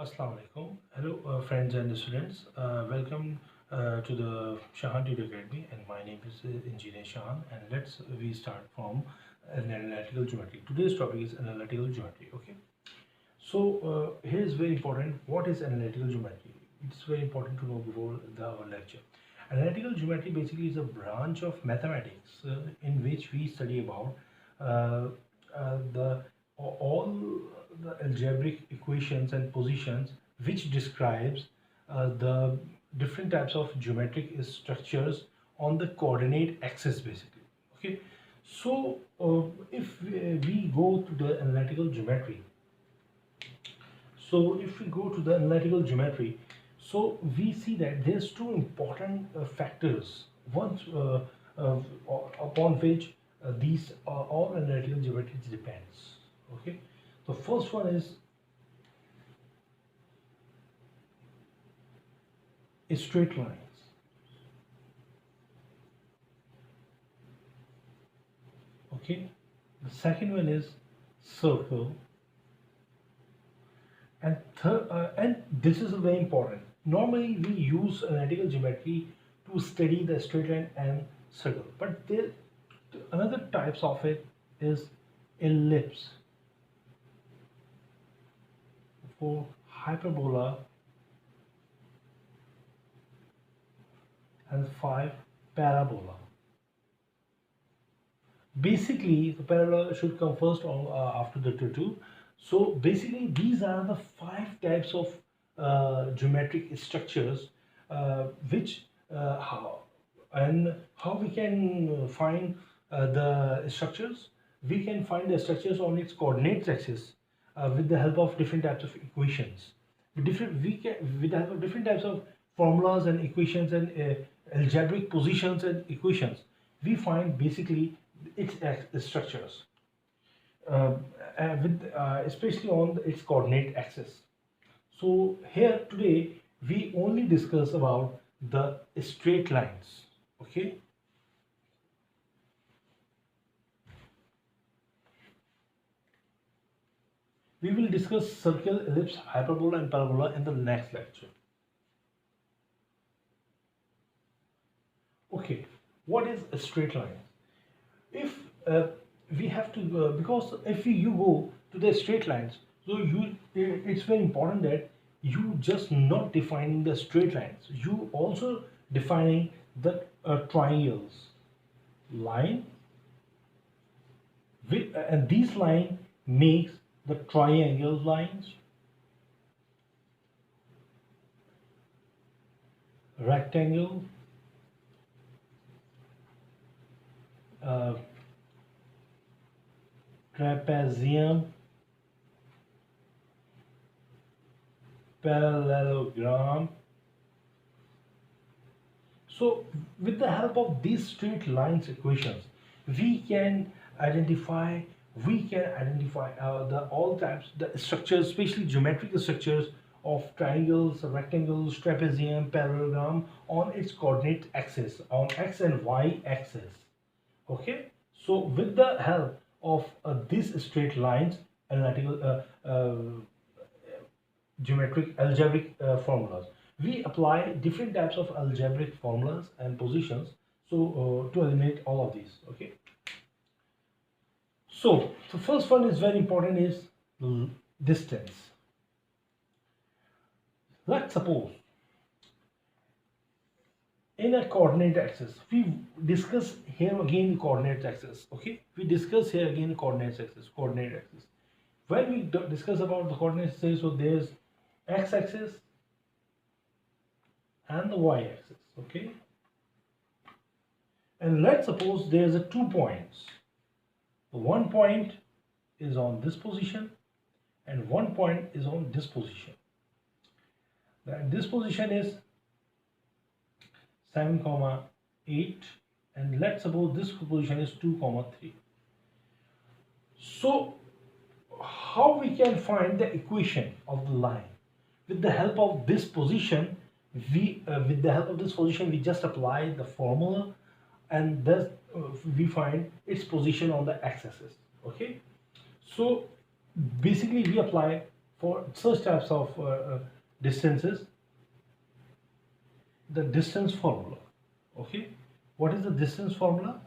Assalamu alaikum. Hello, friends and students. Welcome to the Shahan Tutor Academy, and my name is Engineer Shahan. And we start from analytical geometry. Today's topic is analytical geometry. Okay. So here is very important. What is analytical geometry? It's very important to know before our lecture. Analytical geometry basically is a branch of mathematics in which we study about uh, the all the algebraic equations and positions which describes the different types of geometric structures on the coordinate axis basically. Okay, so if we go to the analytical geometry, so if we go to the analytical geometry, so we see that there's two important factors. One uh, upon which these all analytical geometry depends. Okay, the first one is straight lines. Okay, the second one is circle, and this is very important. Normally we use analytical geometry to study the straight line and circle, but there another types of it is ellipse, for hyperbola, and 5 parabola. Basically the parabola should come first on after the two. So basically these are the 5 types of geometric structures which how we can find the structures. We can find the structures on its coordinates axis with the help of different types of equations. With the help of different types of formulas and equations and algebraic positions and equations, we find basically its structures, especially on its coordinate axis. So here today we only discuss about the straight lines. Okay. We will discuss circle, ellipse, hyperbola, and parabola in the next lecture. Okay, what is a straight line? If we have to, because if you go to the straight lines, so it's very important that you just not defining the straight lines, you also defining the triangles, line, and these line makes the triangle lines, rectangle, trapezium, parallelogram. So with the help of these straight lines equations, we can identify the all types, the structures, especially geometric structures of triangles, rectangles, trapezium, parallelogram on its coordinate axis, on x and y axis. Okay, so with the help of these straight lines, analytical algebraic formulas, we apply different types of algebraic formulas and positions, so to eliminate all of these. Okay, so the first one is very important, is distance. Let's suppose in a coordinate axis, we discuss here again coordinate axis. Okay, we discuss here again coordinate axis. When we discuss about the coordinate axis, so there's x-axis and the y-axis. Okay, and let's suppose there's a 2 points. One point is on this position and one point is on this position. This position is 7,8, and let's suppose this position is 2,3. So how we can find the equation of the line? With the help of this position, we just apply the formula, and thus we find its position on the x-axis. Okay, so basically we apply for such types of distances, the distance formula. Okay, what is the distance formula?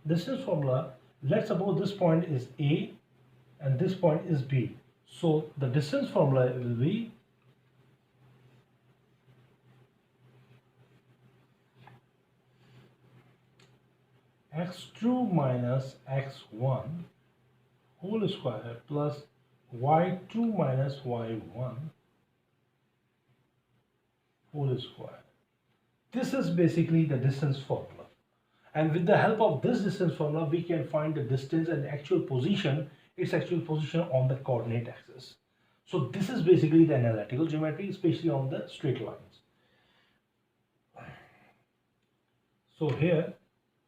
Distance formula, let's suppose this point is A and this point is B. So the distance formula will be x2 minus x1 whole square plus y2 minus y1 whole square. This is basically the distance formula. And with the help of this distance formula, we can find the distance and actual position, its actual position on the coordinate axis. So this is basically the analytical geometry, especially on the straight lines. So here,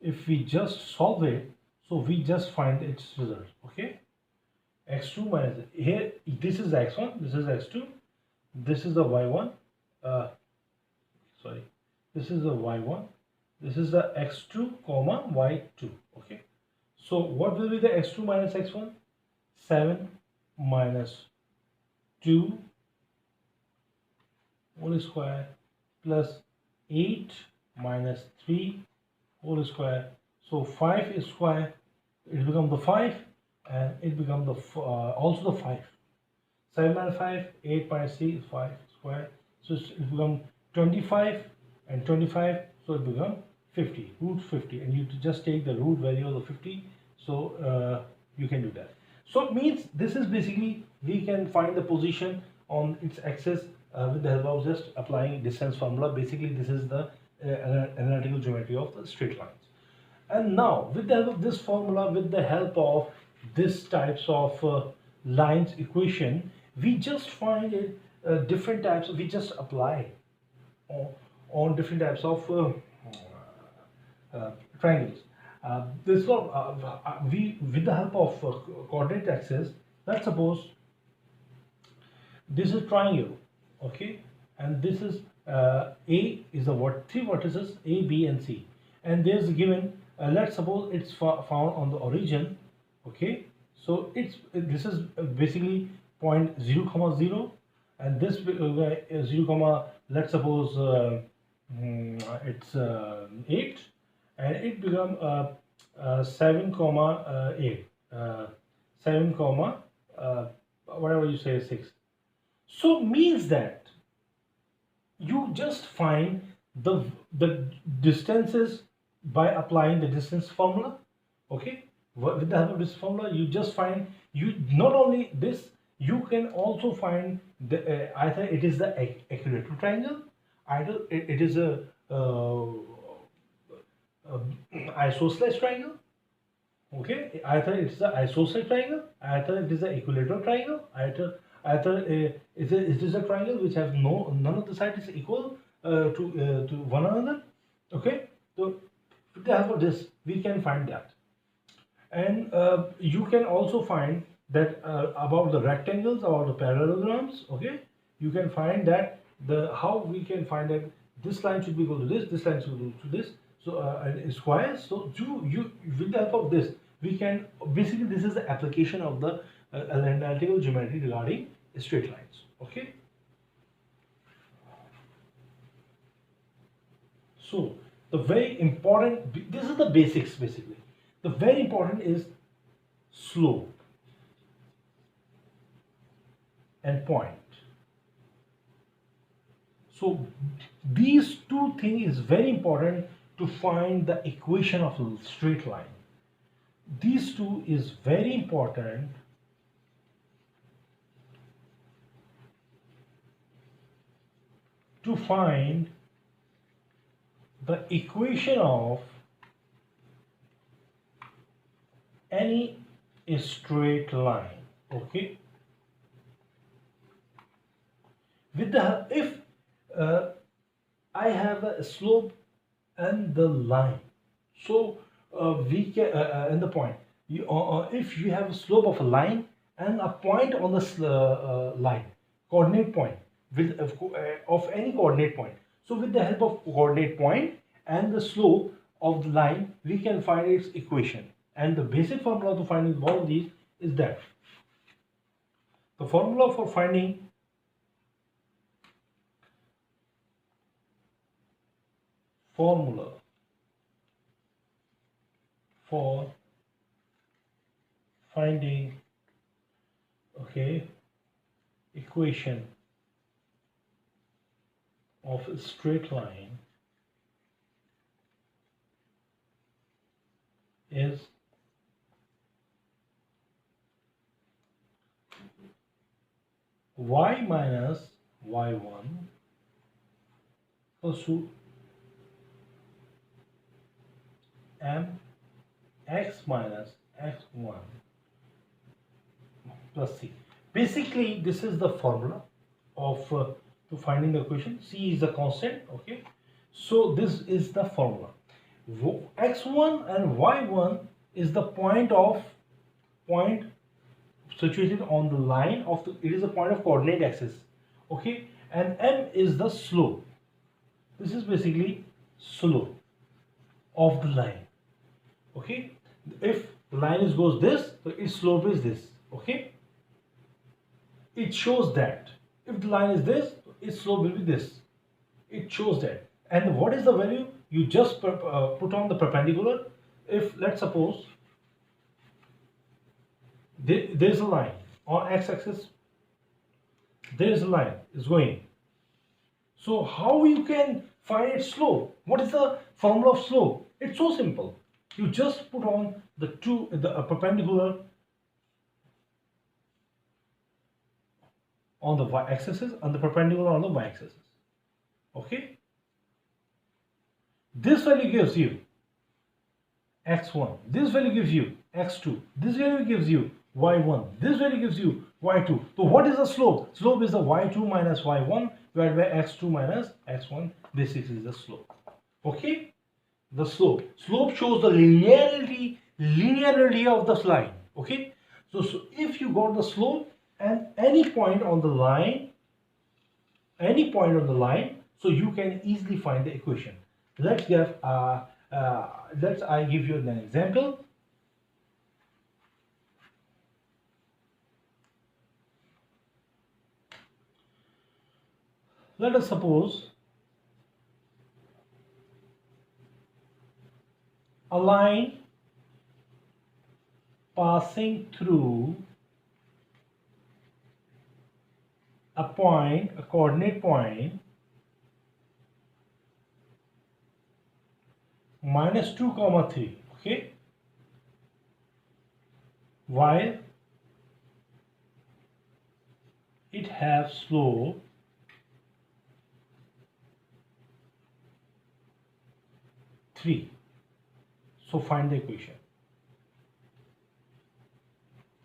if we just solve it, so we just find its result. Okay, x2 minus, here this is x1, this is x2, this is the y1, this is the y1, this is the x2 comma y2. Okay, so what will be the x2 minus x1? 7 minus 2 whole square plus 8 minus 3 whole square. So 5 is square, it becomes the 5, and it becomes the also the 5. 7 minus 5, 8 minus 3 is 5 square. So it becomes 25 and 25, so it becomes 50, root 50, and you just take the root value of the 50. So you can do that. So it means this is basically, we can find the position on its axis with the help of just applying distance formula. Basically this is the analytical geometry of the straight lines. And now with the help of this formula, with the help of this types of lines equation, we just find it different types of, we just apply on different types of triangles. This one, we with the help of coordinate axis, let's suppose this is triangle, okay, and this is A is the three vertices A, B, and C, and there's given. Let's suppose it's found on the origin, okay. So this is basically point 0, 0, and this 0, let's suppose it's 8, and it become 7, 8, 7, whatever you say, 6. So means that you just find the distances by applying the distance formula. Okay, with the help of this formula, you just find, you not only this, you can also find the either it is the equilateral triangle, either it is a isosceles triangle. Okay, either it's the isosceles triangle, either it is the equilateral triangle, either it is a triangle which has none of the sides is equal to one another. Okay, so with the help of this, we can find that. And you can also find that about the rectangles or the parallelograms. Okay, you can find that how we can find that this line should be equal to this line should be equal to this. So squares. So you with the help of this, we can basically, this is the application of the analytical geometry regarding straight lines. Okay. So the very important, this is the basics basically. The very important is slope and point. So these two things is very important to find the equation of a straight line. These two is very important to find the equation of any straight line. Okay, with the if I have a slope and the line, so we can and the point, if you have a slope of a line and a point on the line, coordinate point with of any coordinate point. So with the help of coordinate point and the slope, of the line, we can find its equation. And the basic formula to finding all of these is that the formula for finding okay, equation of a straight line is y minus y1 equals to m x minus x1 plus c. Basically, this is the formula of to finding the equation. C is the constant. Okay, so this is the formula. X1 and y1 is the point situated on the line of it is a point of coordinate axis. Okay, and m is the slope. This is basically slope of the line. Okay, if line goes this, so its slope is this. Okay, it shows that if the line is this, its slope will be this. It shows that. And what is the value? You just put on the perpendicular. If let's suppose there's a line on x-axis, there's a line is going. So how you can find its slope? What is the formula of slope? It's so simple. You just put on the perpendicular on the y-axis and the perpendicular on the y-axis. Okay, this value gives you x1, this value gives you x2, this value gives you y1, this value gives you y2. So what is the slope? Slope is the y2 minus y1 divided by x2 minus x1. This is the slope. Okay, the slope shows the linearity of the line. Okay, so if you got the slope and any point on the line, so you can easily find the equation. Let's I give you an example. Let us suppose a line passing through a coordinate point -2, 3. Okay, while it has slope 3. So find the equation.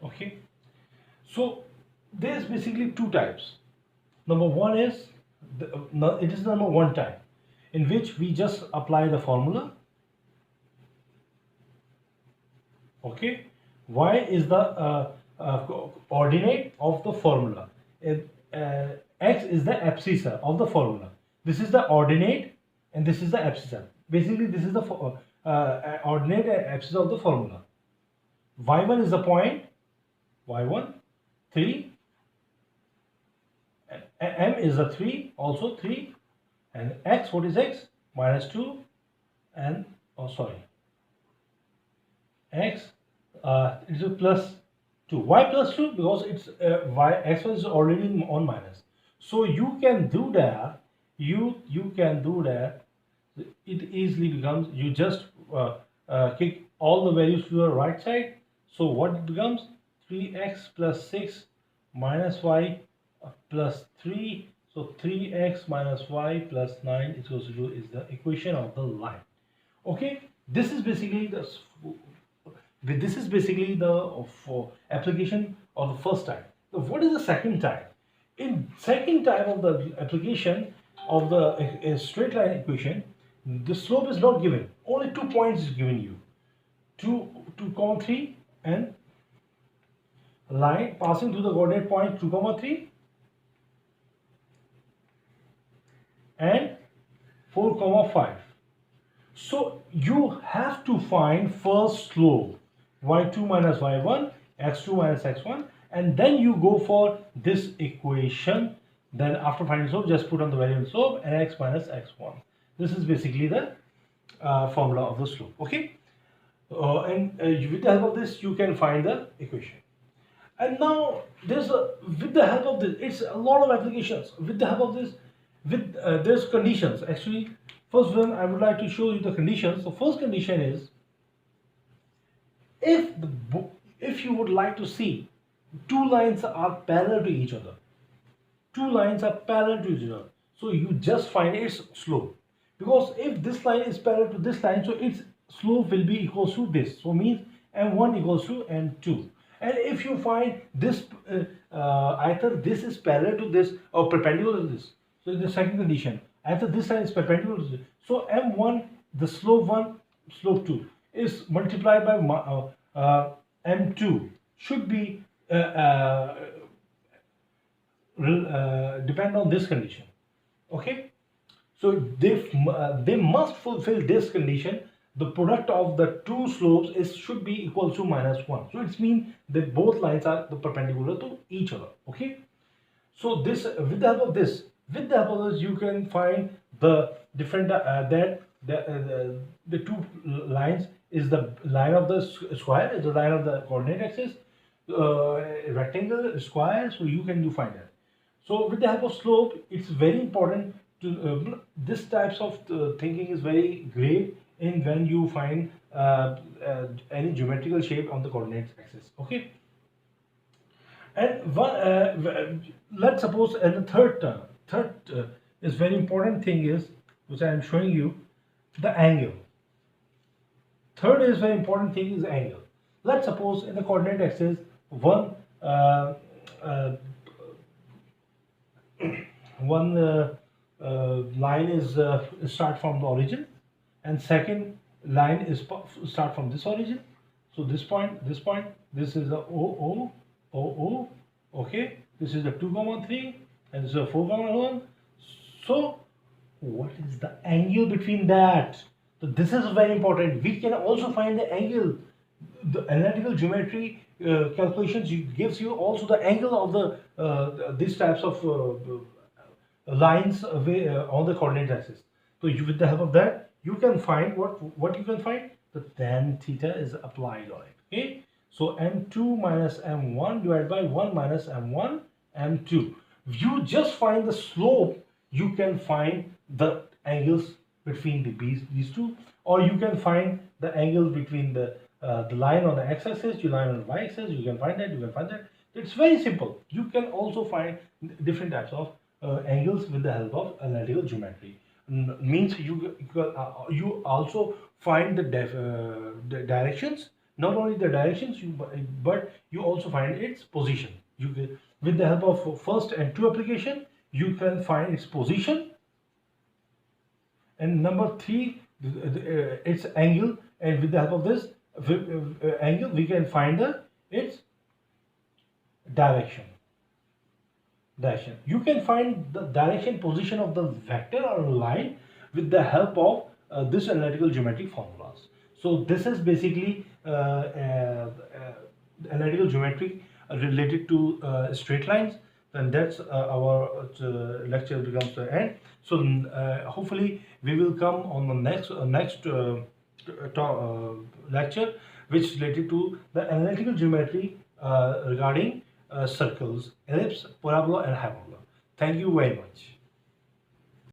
Okay, so there's basically two types. Number one is it is number one type in which we just apply the formula. Okay, y is the coordinate of the formula. X is the abscissa of the formula. This is the ordinate and this is the abscissa. Basically, this is the ordinate and abscissa of the formula. Y1 is the point, y1, 3. M is the 3, also 3. And x, what is x? -2. And, x is a +2. Why +2? Because it's x1 is already on minus. So you can do that. You can do that. It easily becomes, you just kick all the values to the right side. So what it becomes? 3x plus 6 minus y plus 3. So 3x minus y plus 9 is equal to 0 is the equation of the line. Okay, this is basically the application of the first type. Now, what is the second type? In second type of the application of the straight line equation, the slope is not given. Only 2 points is given you. 2, 3 and line passing through the coordinate point 2, 3 and 4, 5. So you have to find first slope, y2 minus y1, x2 minus x1, and then you go for this equation. Then after finding slope, just put on the value of slope, and x minus x1. This is basically the formula of the slope. Okay, and with the help of this, you can find the equation. And now with the help of this, it's a lot of applications. With the help of this, there's conditions. Actually, first one I would like to show you the conditions. The first condition is, if you would like to see two lines are parallel to each other, two lines are parallel to each other, so you just find its slope. Because if this line is parallel to this line, so its slope will be equals to this. So means m1 equals to m2. And if you find this, either this is parallel to this or perpendicular to this, so in the second condition, either this line is perpendicular to this, so m1, the slope 1, slope 2 is multiplied by m2 should be depend on this condition. Okay, so they must fulfill this condition. The product of the two slopes should be equal to -1. So it means that both lines are perpendicular to each other. Okay, so this, with the help of this, you can find the different the two lines is the line of the square, is the line of the coordinate axis, rectangle, square. So you can find that. So with the help of slope, it's very important to this types of thinking is very great in when you find any geometrical shape on the coordinate axis. Okay, and let's suppose, and the third is very important thing is, which I am showing you, the angle. Third is very important thing is angle. Let's suppose in the coordinate axis, one line is start from the origin, and second line is start from this origin. So this point, this is the O. Okay, this is the 2,3, and this is a 4,1. So what is the angle between that? So this is very important. We can also find the angle. The analytical geometry calculations gives you also the angle of the these types of lines on the coordinate axis. So with the help of that, you can find what you can find. The tan theta is applied on it. Okay. So m2 minus m1 divided by 1 minus m1 m2. If you just find the slope, you can find the angles between these two, or you can find the angle between the line on the x-axis, the line on the y-axis. You can find that. It's very simple. You can also find different types of angles with the help of analytical geometry. Means you also find the directions. Not only the directions, but you also find its position. With the help of first and two application, you can find its position. And number 3, its angle, and with the help of this angle, we can find its direction. You can find the direction, position of the vector or line with the help of this analytical geometric formulas. So this is basically analytical geometry related to straight lines. And that's our lecture becomes the end. So hopefully we will come on the next lecture, which is related to the analytical geometry regarding circles, ellipse, parabola, and hyperbola. Thank you very much.